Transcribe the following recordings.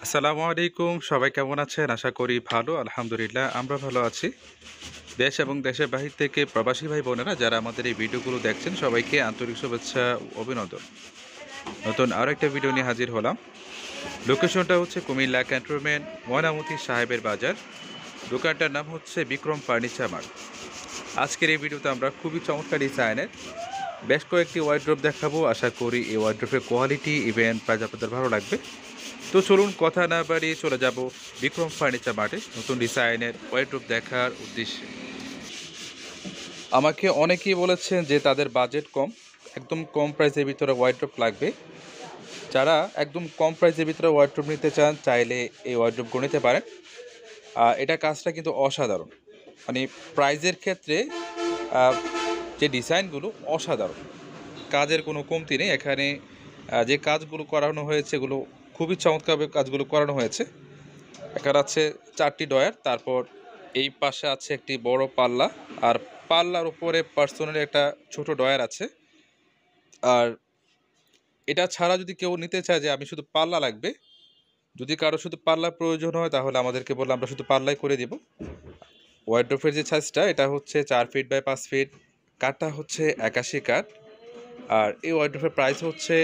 আসসালামু আলাইকুম। সবাই কেমন আছেন? আশা করি ভালো। আলহামদুলিল্লাহ আমরা ভালো আছি। দেশ এবং দেশের বাহির থেকে প্রবাসী ভাই বোনেরা যারা আমাদের এই ভিডিওগুলো দেখছেন সবাইকে আন্তরিক শুভেচ্ছা ও অভিনন্দন। নতুন আরও একটা ভিডিও নিয়ে হাজির হলাম। লোকেশনটা হচ্ছে কুমিল্লা ক্যান্টনমেন্ট ময়নামতি সাহেবের বাজার। দোকানটার নাম হচ্ছে বিক্রম ফার্নিচার মার্ট। আজকের এই ভিডিওতে আমরা খুবই চমৎকার ডিজাইনের বেশ কয়েকটি ওয়ার্ড্রোব দেখাবো। আশা করি এই ওয়ার্ড্রোবের কোয়ালিটি ইভেন প্রাইস আপনাদের ভালো লাগবে। তো চলুন কথা না বাড়িয়ে চলে যাব বিক্রম ফার্নিচার মার্টে নতুন ডিজাইনের ওয়ার্ড্রোব দেখার উদ্দেশ্যে। আমাকে অনেকেই বলেছেন যে তাদের বাজেট কম, একদম কম প্রাইসের ভিতরে ওয়ার্ড্রোব লাগবে। যারা একদম কম প্রাইসের ভিতরে ওয়ার্ড্রোব নিতে চান চাইলে এই ওয়ার্ড্রোবগুলো নিতে পারেন। এটা কাজটা কিন্তু অসাধারণ, মানে প্রাইজের ক্ষেত্রে যে ডিজাইনগুলো অসাধারণ, কাজের কোনো কমতি নেই এখানে। যে কাজগুলো করানো হয়েছে এগুলো খুবই চমৎকারভাবে কাজগুলো করানো হয়েছে। এখানে আছে 4টি ডয়ার, তারপর এই পাশে আছে একটি বড় পাল্লা, আর পাল্লার উপরে পার্সোনালি একটা ছোট ডয়ার আছে। আর এটা ছাড়া যদি কেউ নিতে চায় যে আমি শুধু পাল্লা লাগবে, যদি কারো শুধু পাল্লা প্রয়োজন হয় তাহলে আমাদেরকে বললে আমরা শুধু পাল্লাই করে দিব। ওয়ার্ড্রোবের যে সাইজটা এটা হচ্ছে 4 ফিট বাই 5 ফিট, কাঠটা হচ্ছে 81 কাঠ। আর এই ওয়ার্ড্রোবের প্রাইস হচ্ছে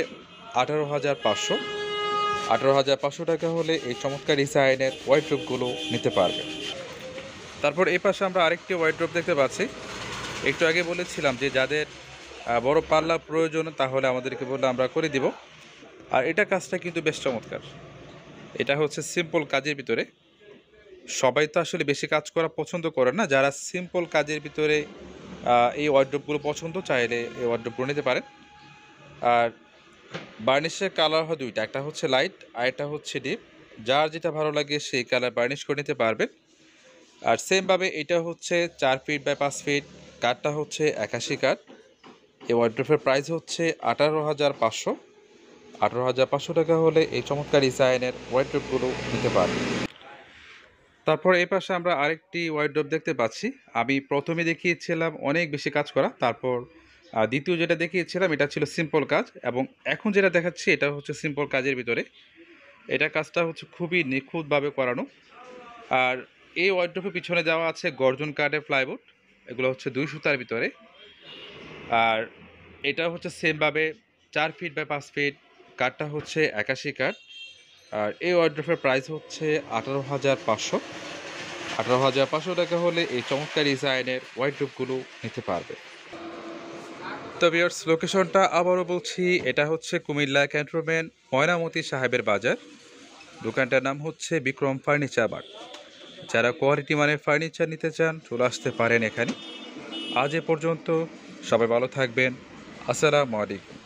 18,500। 18,500 টাকা হলে এই চমৎকার ডিজাইনের ওয়ার্ড্রোবগুলো নিতে পারবে। তারপর এই পাশে আমরা আরেকটি ওয়ার্ড্রোব দেখতে পাচ্ছি। একটু আগে বলেছিলাম যে যাদের বড় পাল্লা প্রয়োজন তাহলে আমাদেরকে বললে আমরা করে দিব। আর এটা কাজটা কিন্তু বেশ চমৎকার। এটা হচ্ছে সিম্পল কাজের ভিতরে। সবাই তো আসলে বেশি কাজ করা পছন্দ করে না, যারা সিম্পল কাজের ভিতরে এই ওয়ার্ড্রোবগুলো পছন্দ চাইলে এই ওয়ার্ড্রোবগুলো নিতে পারেন। আর বার্নিশের কালার হয় দুইটা, একটা হচ্ছে লাইট আর একটা হচ্ছে ডিপ। যার যেটা ভালো লাগে সেই কালার বার্নিশ করে নিতে পারবেন। আর সেমভাবে এটা হচ্ছে 4 ফিট বাই 5 ফিট, কাঠটা হচ্ছে 81 কাঠ। এই ওয়ার্ড্রোবের প্রাইস হচ্ছে 18,500। 18,500 টাকা হলে এই চমৎকার ডিজাইনের ওয়ার্ড্রোবগুলো নিতে পারবেন। তারপর এই পাশে আমরা আরেকটি ওয়ার্ড্রোব দেখতে পাচ্ছি। আমি প্রথমে দেখিয়েছিলাম অনেক বেশি কাজ করা, তারপর দ্বিতীয় যেটা দেখিয়েছিলাম এটা ছিল সিম্পল কাজ, এবং এখন যেটা দেখাচ্ছি এটা হচ্ছে সিম্পল কাজের ভিতরে। এটা কাজটা হচ্ছে খুবই নিখুঁতভাবে করানো। আর এই ওয়ার্ড্রোবের পিছনে দেওয়া আছে গর্জন কাঠের প্লাইউড, এগুলো হচ্ছে 2 সুতার ভিতরে। আর এটা হচ্ছে সেমভাবে 4 ফিট বাই 5 ফিট, কাঠটা হচ্ছে 81 কাঠ। আর এই ওয়ার্ড্রোবের প্রাইস হচ্ছে 18,500। 18,500 টাকা হলে এই চমৎকার ডিজাইনের ওয়ার্ড্রোবগুলো নিতে পারবে। তো ভিউয়ার্স, লোকেশনটা আবারও বলছি, এটা হচ্ছে কুমিল্লা ক্যান্টনমেন্ট ময়নামতি সাহেবের বাজার। দোকানটার নাম হচ্ছে বিক্রম ফার্নিচার মার্ট। যারা কোয়ালিটি মানের ফার্নিচার নিতে চান চলে আসতে পারেন এখানে। আজ এ পর্যন্ত, সবাই ভালো থাকবেন। আসসালামু আলাইকুম।